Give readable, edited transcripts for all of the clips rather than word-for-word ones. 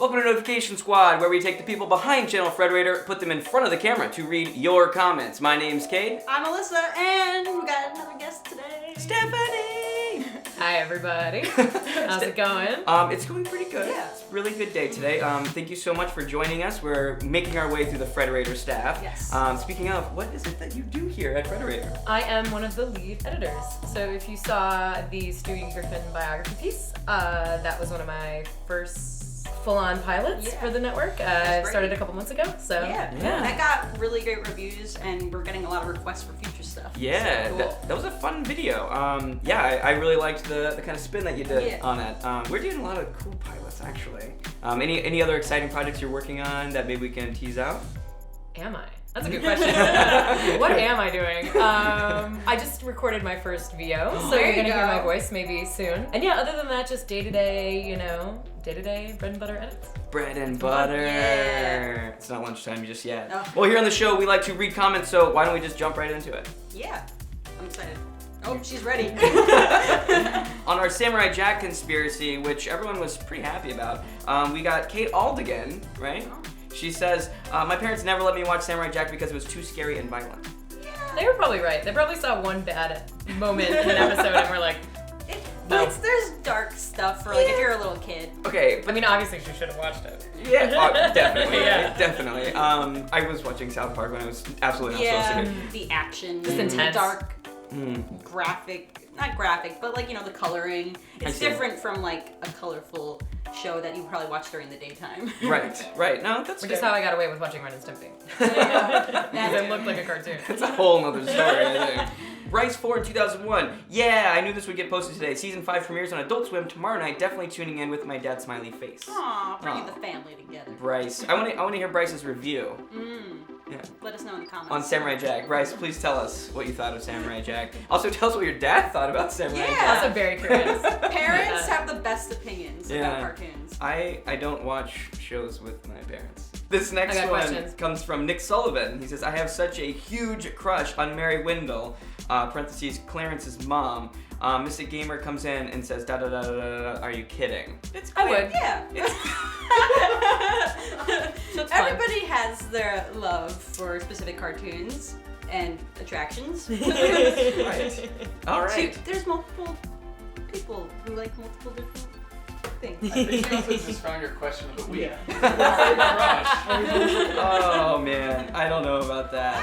Welcome to Notification Squad, where we take the people behind ChannelFrederator, put them in front of the camera to read your comments. My name's Cade. I'm Alyssa, and we got another guest today. Stephanie! Hi, everybody. How's it going? It's going pretty good. Yeah. It's a really good day today. Thank you so much for joining us. We're making our way through the Frederator staff. Yes. Speaking of, what is it that you do here at Frederator? I am one of the lead editors. So if you saw the Stewie Griffin biography piece, that was one of my first full-on pilots for the network. Started a couple months ago, so yeah. That got really great reviews, and we're getting a lot of requests for future stuff. Yeah, so cool. that was a fun video. I really liked the kind of spin that you did on that. We're doing a lot of cool pilots, actually. Any other exciting projects you're working on that maybe we can tease out? Am I? That's a good question. What am I doing? I just recorded my first VO, so you're gonna hear my voice maybe soon. And yeah, other than that, just day-to-day bread and butter edits. Bread and butter. Yeah. It's not lunchtime just yet. Oh. Well, here on the show, we like to read comments, so why don't we just jump right into it? Yeah, I'm excited. Oh, she's ready. On our Samurai Jack conspiracy, which everyone was pretty happy about, we got Kate Aldigan, right? She says, my parents never let me watch Samurai Jack because it was too scary and violent. Yeah. They were probably right. They probably saw one bad moment in an episode and were like, no. There's dark stuff for if you're a little kid. Okay. I mean, obviously she should have watched it. Yeah, definitely. Yeah. Definitely. I was watching South Park when I was absolutely not supposed to be. The action, Just intense. dark, graphic, not graphic, but the coloring. It's different from a colorful show that you probably watch during the daytime. Right. No, that's Which is how I got away with watching Ren and Stimpy. That It looked like a cartoon. That's a whole nother story, I think. Rice 4 in 2001. Yeah, I knew this would get posted today. Season 5 premieres on Adult Swim tomorrow night. Definitely tuning in with my dad's smiley face. Aw, bringing the family together. Bryce. I want to hear Bryce's review. Yeah. Let us know in the comments. On Samurai Jack. Bryce, please tell us what you thought of Samurai Jack. Also, tell us what your dad thought about Samurai Jack. Also very curious. Parents have the best opinions about cartoons. I don't watch shows with my parents. This next one comes from Nick Sullivan. He says, I have such a huge crush on Mary Windle, parentheses, Clarence's mom. Mystic Gamer comes in and says, da da da da da da, are you kidding? It's I would. Yeah. Everybody has their love for specific cartoons and attractions. Right. All right. There's multiple people who like multiple different things. I think you also just found your question of the week. Oh man, I don't know about that.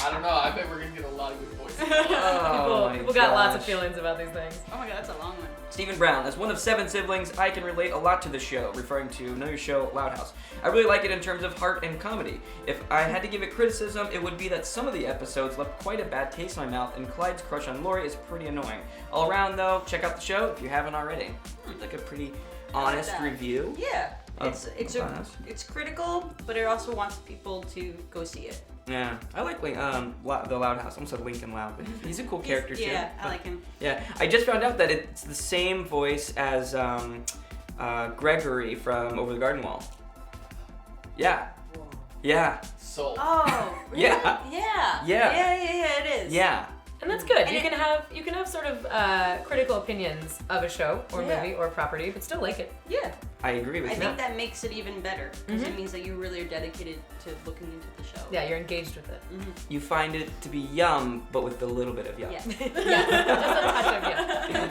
I don't know. I bet we're gonna get a lot of good voices. People got lots of feelings about these things. Oh my god, that's a long one. Stephen Brown, as one of 7 siblings, I can relate a lot to the show, referring to Know Your Show, Loud House. I really like it in terms of heart and comedy. If I had to give it criticism, it would be that some of the episodes left quite a bad taste in my mouth, and Clyde's crush on Lori is pretty annoying. All around, though, check out the show if you haven't already. Like a pretty honest review. Yeah, it's critical, but it also wants people to go see it. Yeah, I like the Loud House. I almost said Lincoln Loud, but he's a cool character too. Yeah, I like him. Yeah, I just found out that it's the same voice as Gregory from Over the Garden Wall. Yeah. Whoa. Yeah. Soul. Oh, really? Yeah. Yeah, it is. Yeah. And that's good. You can have sort of critical opinions of a show or movie or property, but still like it. Yeah. I agree with you. I think that makes it even better because it means that you really are dedicated to looking into the show. Yeah, you're engaged with it. You find it to be yum, but with a little bit of yum. Yeah. Just a touch of yum.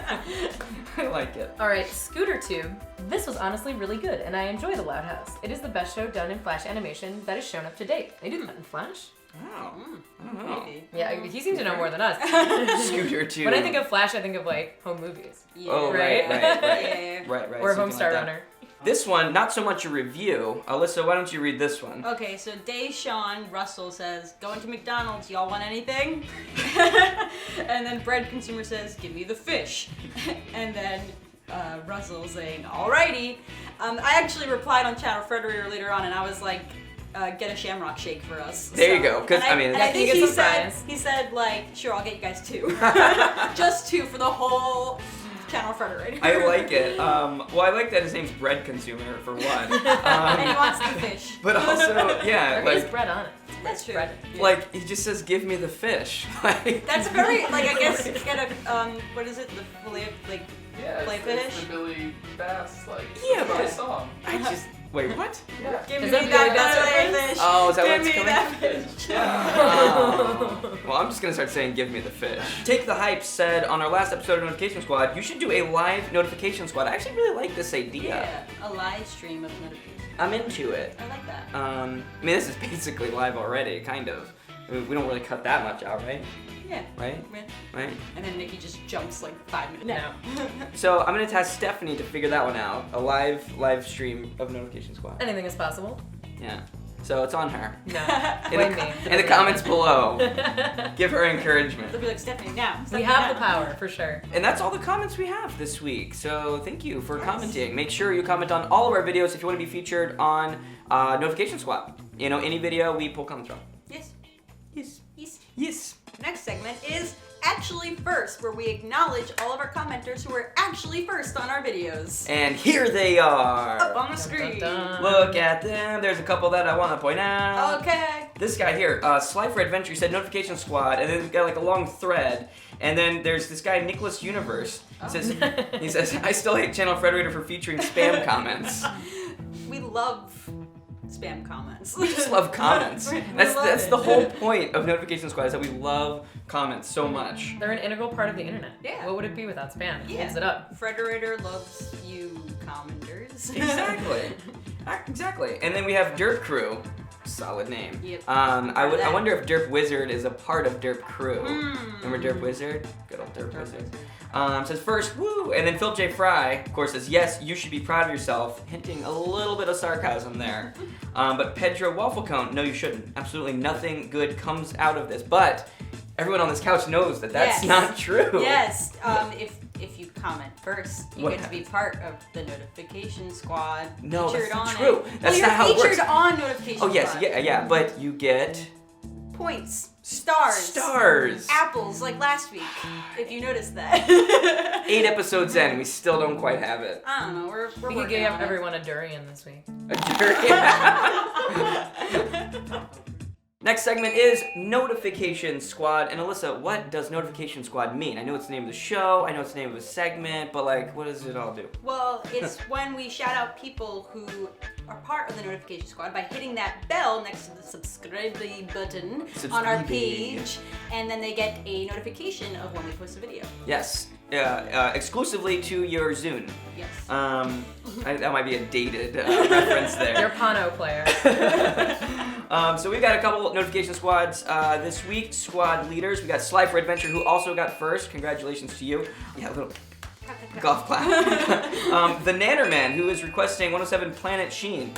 I like it. All right, Scooter Tube. This was honestly really good, and I enjoy The Loud House. It is the best show done in Flash animation that has shown up to date. They do that in Flash? Wow. I don't know. Maybe. Yeah, he seems to know more than us. Scooter Tube. When I think of Flash, I think of home movies. Yeah. Oh, Right. Right. Or something Homestar like that. Runner. This one, not so much a review. Alyssa, why don't you read this one? Okay, so Deshaun Russell says, going to McDonald's, y'all want anything? And then Bread Consumer says, give me the fish. And then Russell saying, alrighty. I actually replied on ChannelFrederator later on, and I was like, get a Shamrock Shake for us. There you go. Because I think he said, sure, I'll get you guys 2. Just 2 for the whole ChannelFrederator. I like it. Well, I like that his name's Bread Consumer, for one. And he wants the fish. But also, yeah, There is bread on it. That's true. Bread. like, he just says, give me the fish. Like, That's very, I guess, get a, what is it, the fillet, Yeah, Play it's fish? the Billy Bass, Yeah, that's but- my song. I just, Wait, what? Give Is me that that really best Frederator reference? fish. Oh, is that Give what's me coming? that fish. Oh. Well, I'm just gonna start saying "Give me the fish." Take the Hype said on our last episode of Notification Squad, you should do a live Notification Squad. I actually really like this idea. Yeah, a live stream of notifications. I'm into it. I like that. I mean, this is basically live already, kind of. I mean, we don't really cut that much out, right? Yeah. Right? Right? And then Nikki just jumps like 5 minutes. No. So I'm gonna task Stephanie to figure that one out. A live stream of Notification Squad. Anything is possible. Yeah. So it's on her. No. In Blame the, me. in the comments below, give her encouragement. They'll be like, Stephanie, now. We Stephanie, have the now." power, for sure. And that's all the comments we have this week. So thank you for commenting. Make sure you comment on all of our videos if you want to be featured on Notification Squad. You know, any video we pull comments from. Yes. Yes. Yes. Yes. Next segment is Actually First, where we acknowledge all of our commenters who are actually first on our videos. And here they are. Up on the screen. Dun, dun. Look at them. There's a couple that I want to point out. Okay. This guy here, Sly for Adventure, said Notification Squad, and then we've got like a long thread. And then there's this guy, Niklas Universe. He says, I still hate ChannelFrederator for featuring spam comments. We love spam comments. We just love comments. We That's love it. the whole point of Notification Squad, is that we love comments so much. They're an integral part of the internet. Yeah. What would it be without spam? It Yeah. holds it up. Frederator loves you commenters. Exactly. Exactly. And then we have Derp Crew. Solid name. Yep. I wonder if Derp Wizard is a part of Derp Crew. Hmm. Remember Derp Wizard? Good old Derp Wizard. Says first, woo! And then Philip J. Fry, of course, says, yes, you should be proud of yourself, hinting a little bit of sarcasm there. But Pedro Wafflecone, no, you shouldn't. Absolutely nothing good comes out of this. But everyone on this couch knows that that's Yes. not true. Yes. If you comment first, you What get to be part of the Notification Squad. No, featured that's not on true. It. That's well, not how it you're featured works. on Notification Oh, yes, Squad. yeah, but you get Points. Stars. stars. Apples, like last week, if you noticed that. 8 episodes in, we still don't quite have it. I don't know, we're We could working give on it. everyone a durian this week. Next segment is Notification Squad. And Alyssa, what does Notification Squad mean? I know it's the name of the show, I know it's the name of a segment, but like, what does it all do? Well, it's when we shout out people who are part of the Notification Squad by hitting that bell next to the subscribe button on our Subscribe. page, and then they get a notification of when we post a video. Yes, exclusively to your Zune. Yes. That might be a dated reference there. Your Pano player. So we've got a couple Notification Squads this week. Squad leaders. We got Sly for Adventure, who also got first. Congratulations to you. Yeah, a little golf clap. The Nannerman, who is requesting 107 Planet Sheen.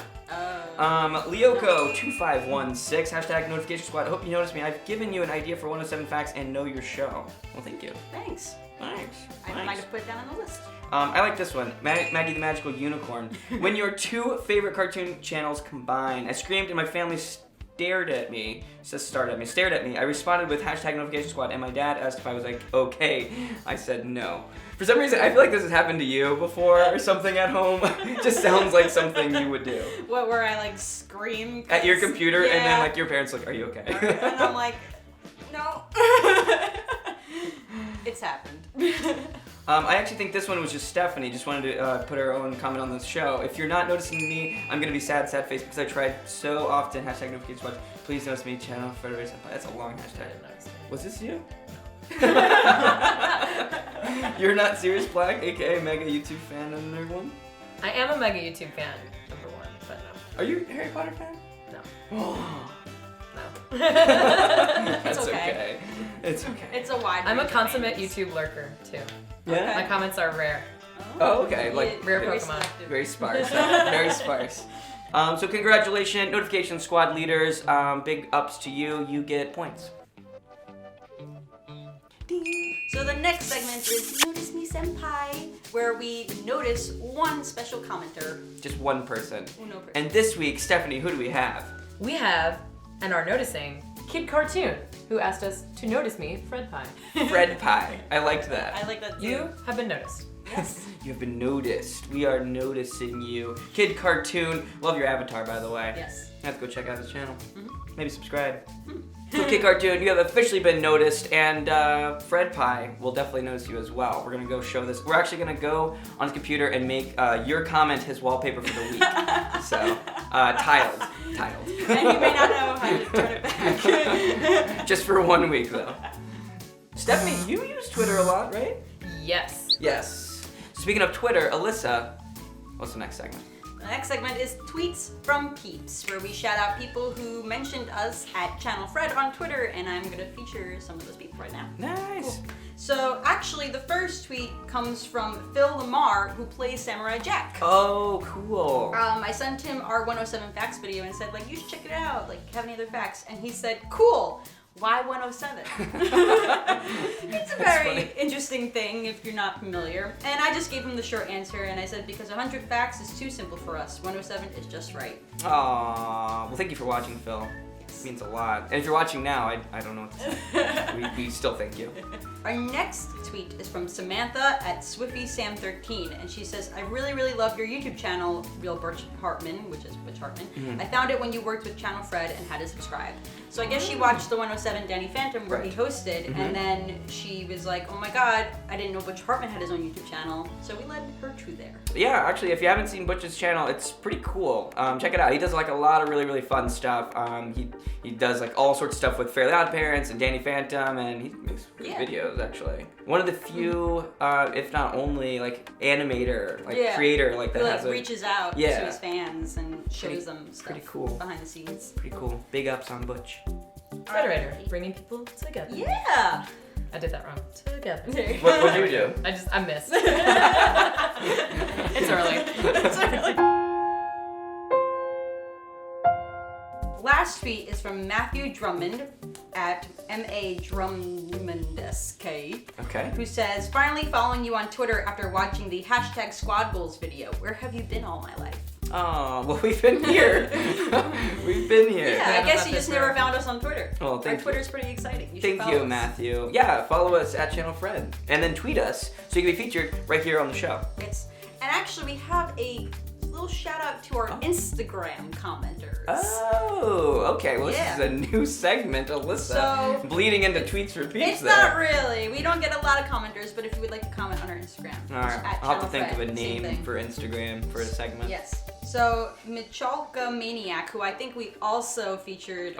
Lyoko2516, hashtag Notification Squad. I hope you noticed me. I've given you an idea for 107 facts and know your show. Well, thank you. Thanks. Thanks. I might have put it down on the list. I like this one. Maggie the Magical Unicorn. When your two favorite cartoon channels combine, I screamed and my family stared at me. Stared at me. I responded with hashtag Notification Squad, and my dad asked if I was like, okay. I said no. For some reason, I feel like this has happened to you before or something at home. It just sounds like something you would do. What, where I like scream? At your computer, Yeah. and then like your parents like, are you okay? And I'm like, no. It's happened. I actually think this one was just Stephanie. Just wanted to put her own comment on the show. If you're not noticing me, I'm gonna be sad face because I tried so often. Hashtag Notification Squad. Please notice me. ChannelFrederator. That's a long hashtag. Was this you? You're not Serious Black, aka Mega YouTube fan, and nerd one. I am a mega YouTube fan, number one, but no. Are you a Harry Potter fan? No. No. No. That's okay. okay. It's okay. It's a wide. I'm a range of consummate names. YouTube lurker, too. Yeah. My comments are rare. Oh, okay. Like Rare very Pokemon. selective. very sparse. Very sparse. So congratulations, Notification Squad leaders. Big ups to you. You get points. So the next segment is Notice Me Senpai, where we notice one special commenter. Just one person. Uno person. And this week, Stephanie, who do we have? We have, and are noticing, Kid Cartoon, who asked us to notice me, Fred Pie. Fred Pie. I liked that. I like that too. You have been noticed. Yes. You have been noticed. We are noticing you. Kid Cartoon. Love your avatar, by the way. Yes. I have to go check out his channel. Maybe subscribe. So Kid Cartoon, you have officially been noticed, and Fred Pie will definitely notice you as well. We're gonna go show this. We're actually gonna go on his computer and make your comment his wallpaper for the week. So, tiled. And you may not know how to turn it back. Just for 1 week, though. Stephanie, you use Twitter a lot, right? Yes. Yes. Speaking of Twitter, Alyssa, what's the next segment? The next segment is Tweets from Peeps, where we shout out people who mentioned us at ChannelFred on Twitter, and I'm going to feature some of those people right now. Nice. Cool. So actually, the first tweet comes from Phil Lamar, who plays Samurai Jack. Oh, cool. I sent him our 107 facts video and said, like, you should check it out. Like, have any other facts? And he said, cool. Why 107? It's a very interesting thing if you're not familiar. And I just gave him the short answer, and I said, because 100 facts is too simple for us. 107 is just right. Aww. Well, thank you for watching, Phil. It means a lot. And if you're watching now, I don't know what to say. we still thank you. Our next tweet is from Samantha at SwiffySam13, and she says, I really, really love your YouTube channel, Real Butch Hartman, which is Butch Hartman. Mm-hmm. I found it when you worked with Channel Fred and had to subscribe. So I guess she watched the 107 Danny Phantom where he hosted, and then she was like, oh my god, I didn't know Butch Hartman had his own YouTube channel. So we led her to there. Yeah, actually, if you haven't seen Butch's channel, it's pretty cool. Check it out. He does like a lot of really, really fun stuff. He does like all sorts of stuff with Fairly Odd Parents and Danny Phantom, and he makes good videos actually. One of the few, if not only, like animator, like creator, like that who has reaches out to his fans and shows them stuff pretty cool. behind the scenes. Pretty cool. Big ups on Butch. Frederator, bringing people together. Yeah. I did that wrong. Together. What did you do? I missed. It's early. It's early. Last tweet is from Matthew Drummond at MA Okay. who says, finally following you on Twitter after watching the hashtag Squad Goals video. Where have you been all my life? Oh, well, we've been here. We've been here. Yeah, I guess you just never found us on Twitter. Oh, thank Our Twitter's pretty exciting. You should Thank follow you, us. Matthew. Yeah, follow us at ChannelFred. And then tweet us so you can be featured right here on the show. Yes. And actually, we have a little shout out to our Instagram commenters. Oh, okay. Well, this is a new segment, Alyssa. So, bleeding into tweets for peeps It's not really. We don't get a lot of commenters, but if you would like to comment on our Instagram, All right. at I'll have to think of a ChannelFred, same name thing. for Instagram for a segment. Yes. So Michalka Maniac, who I think we also featured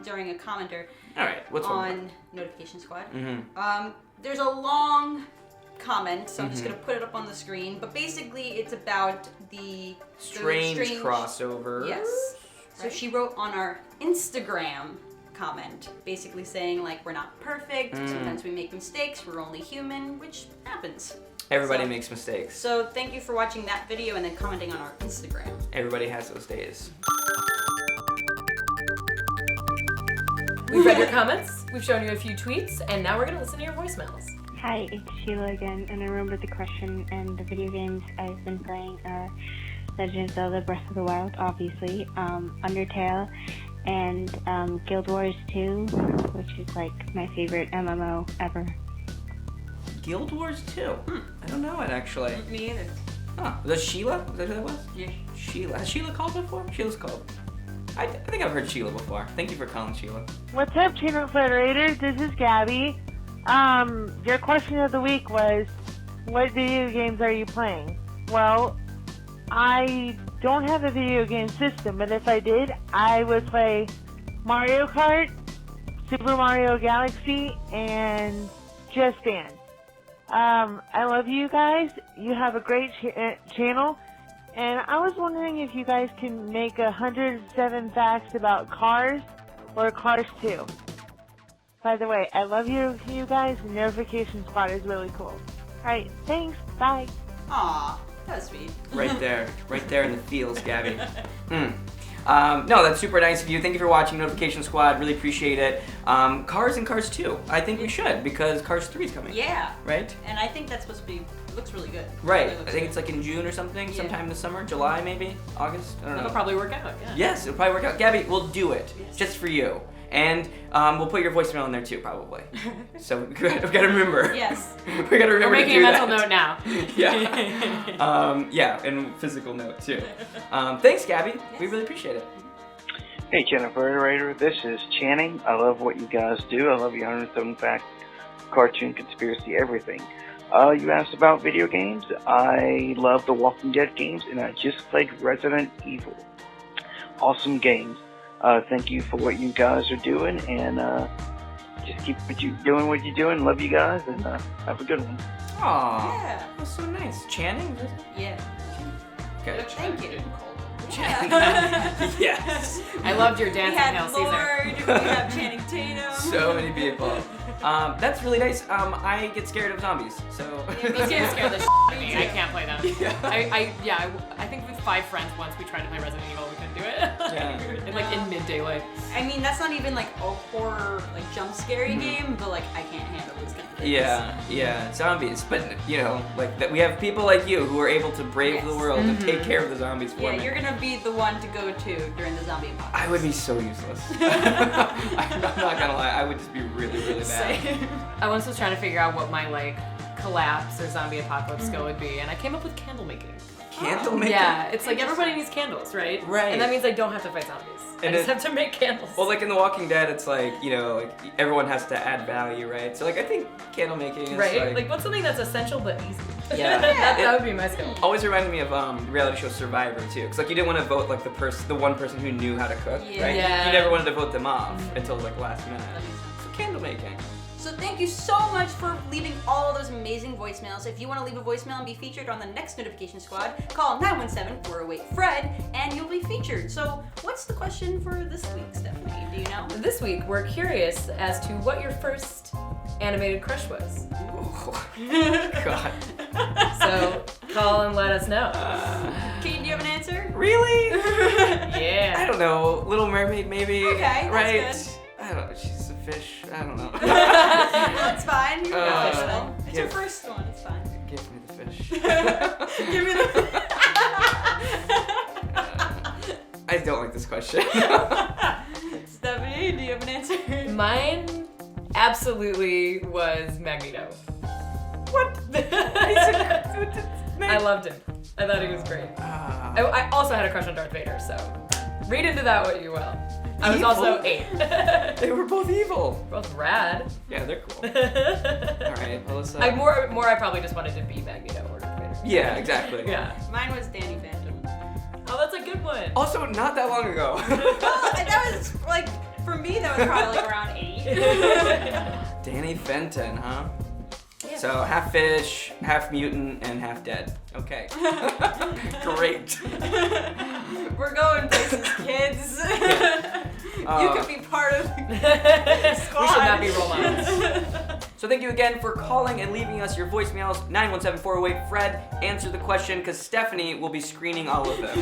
during a commenter All right. What's on Notification Squad. Mm-hmm. There's a long comment, so I'm just gonna put it up on the screen. But basically, it's about the strange crossover. Yes. So she wrote on our Instagram comment, basically saying like we're not perfect. Sometimes we make mistakes. We're only human, which happens. Everybody makes mistakes. So thank you for watching that video and then commenting on our Instagram. Everybody has those days. We've read your comments, we've shown you a few tweets, and now we're gonna listen to your voicemails. Hi, it's Sheila again, and I remember the question and the video games I've been playing are Legend of Zelda Breath of the Wild, obviously, Undertale, and Guild Wars 2, which is like my favorite MMO ever. Guild Wars 2? I don't know it actually. Me either. Huh. Was that Sheila? Was that who that was? Yeah. Sheila. Has Sheila called before? Sheila's called. I think I've heard Sheila before. Thank you for calling, Sheila. What's up, ChannelFrederator? This is Gabby. Your question of the week was, what video games are you playing? Well, I don't have a video game system, but if I did, I would play Mario Kart, Super Mario Galaxy, and Just Dance. I love you guys. You have a great channel. And I was wondering if you guys can make 107 facts about Cars or Cars 2. By the way, I love you guys, and Notification Squad is really cool. Alright, thanks, bye. Aw, that was sweet. Right there in the feels, Gabby. No, that's super nice of you. Thank you for watching Notification Squad. Really appreciate it. Cars and Cars 2. I think we should, because Cars 3 is coming. Yeah. Right? And I think that's supposed to be, looks really good. Right. Really I think it's like in June or something, sometime this summer. July maybe? August? I don't know. That'll probably work out, yeah. Yes, it'll probably work out. Gabby, we'll do it. Yes. Just for you. And we'll put your voicemail in there too, probably. So we've got to remember. Yes. We got to remember We're to making do a mental that. note now. Yeah. Yeah, and physical note too. Thanks, Gabby. We really appreciate it. Hey, ChannelFrederator, this is Channing. I love what you guys do. I love your 107 fact, cartoon, conspiracy, everything. You asked about video games. I love the Walking Dead games, and I just played Resident Evil. Awesome games. Thank you for what you guys are doing, and just keep doing what you're doing. Love you guys, and have a good one. Aww. Yeah. That's so nice. Channing? Yeah. Okay. Thank you. Channing. Yes. I loved your We dancing had Hail Lord, Caesar. we have Channing Tatum. So many people. That's really nice. I get scared of zombies, so. Yeah, These games scare the shit out of me. I can't play them. Yeah. I think with 5 friends once we tried to play Resident Evil, we couldn't do it. Yeah. Like in mid-daylight. I mean, that's not even like a horror, like jump scary game, but like I can't handle those kind of things. Yeah, zombies. But you know, like that, we have people like you who are able to brave the world and take care of the zombies for me. Yeah, you're gonna be the one to go to during the zombie apocalypse. I would be so useless. I'm not gonna lie, I would just be really, really bad. Same. I once was trying to figure out what my like collapse or zombie apocalypse skill would be, and I came up with candle making. Candle making? Yeah, it's like everybody needs candles, right? Right. And that means I don't have to fight zombies. I just have to make candles. Well, like in The Walking Dead, it's like, you know, like everyone has to add value, right? So like I think candle making is right? Like what's something that's essential but easy? Yeah. that would be my skill. Always reminded me of reality show Survivor too, because like you didn't want to vote like the one person who knew how to cook, right? Yeah. You never wanted to vote them off until like last minute. So candle making. So thank you so much for leaving all of those amazing voicemails. If you want to leave a voicemail and be featured on the next Notification Squad, call 917-408-FRED and you'll be featured. So what's the question for this week, Stephanie? Do you know? This week, we're curious as to what your first animated crush was. Ooh. God. So call and let us know. Cade, do you have an answer? Really? Yeah. I don't know. Little Mermaid, maybe. Okay, that's right? good. I don't know. She's a fish. I don't know. That's fine. You're Uh, professional. It's your first one. It's fine. Give me the fish. Give me the. I don't like this question. Stephanie, do you have an answer? Mine absolutely was Magneto. What? I loved him. I thought he was great. I also had a crush on Darth Vader, so read into that what you will. I was also 8. They were both evil. Both rad. Yeah, they're cool. All right, Alyssa. I probably just wanted to be Magneto or Darth Vader. Yeah, exactly. Yeah. Mine was Danny Phantom. Oh, that's a good one. Also, not that long ago. Well, that was like, for me, that was probably like around 8. Danny Fenton, huh? Yeah. So half fish, half mutant, and half dead. Okay. Great. We're going places, kids. You could be part of the squad. We should not be role models. So thank you again for calling and leaving us your voicemails. 917-408-FRED. Answer the question, because Stephanie will be screening all of them.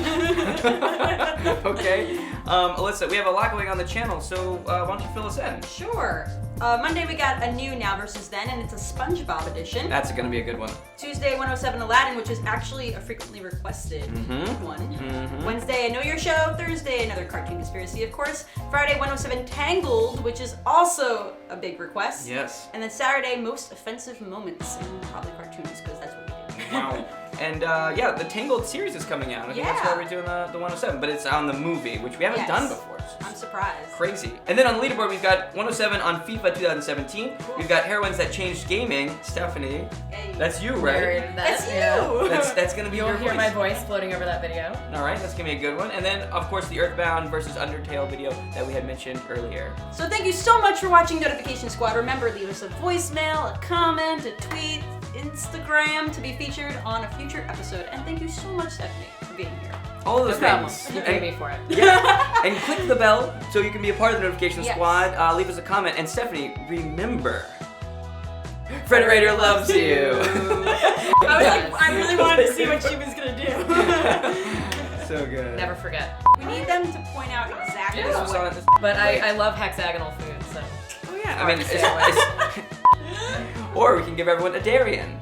Okay? Alyssa, we have a lot going on the channel, so why don't you fill us in? Sure. Monday we got a new Now vs. Then, and it's a SpongeBob edition. That's going to be a good one. Tuesday, 107 Aladdin, which is actually a frequently requested one. Wednesday, I Know Your Show. Thursday, another cartoon conspiracy, of course. Friday, 107 Tangled, which is also a big request. Yes. And then Saturday, Most Offensive Moments, and probably cartoons, because that's what we do. Wow. And yeah, the Tangled series is coming out. I think that's why we're doing the 107, but it's on the movie, which we haven't done before. I'm surprised. Crazy. And then on the leaderboard, we've got 107 on FIFA 2017. Cool. We've got Heroines That Changed Gaming. Stephanie. Hey. That's you, right? That's you! That's gonna be You'll your hear voice. my voice floating over that video. All right, that's gonna be a good one. And then, of course, the Earthbound versus Undertale video that we had mentioned earlier. So thank you so much for watching Notification Squad. Remember, leave us a voicemail, a comment, a tweet, Instagram to be featured on a future episode. And thank you so much, Stephanie, for being here. All of those things. You pay And- me for it. Yeah. And click the bell so you can be a part of the Notification Yes. Squad. Leave us a comment. And Stephanie, remember, Frederator loves you. I was like, I really wanted to see what she was gonna do. So good. Never forget. We need them to point out exactly This was what. on- But I love hexagonal food, so. Oh yeah. I mean, it's or we can give everyone a Darian.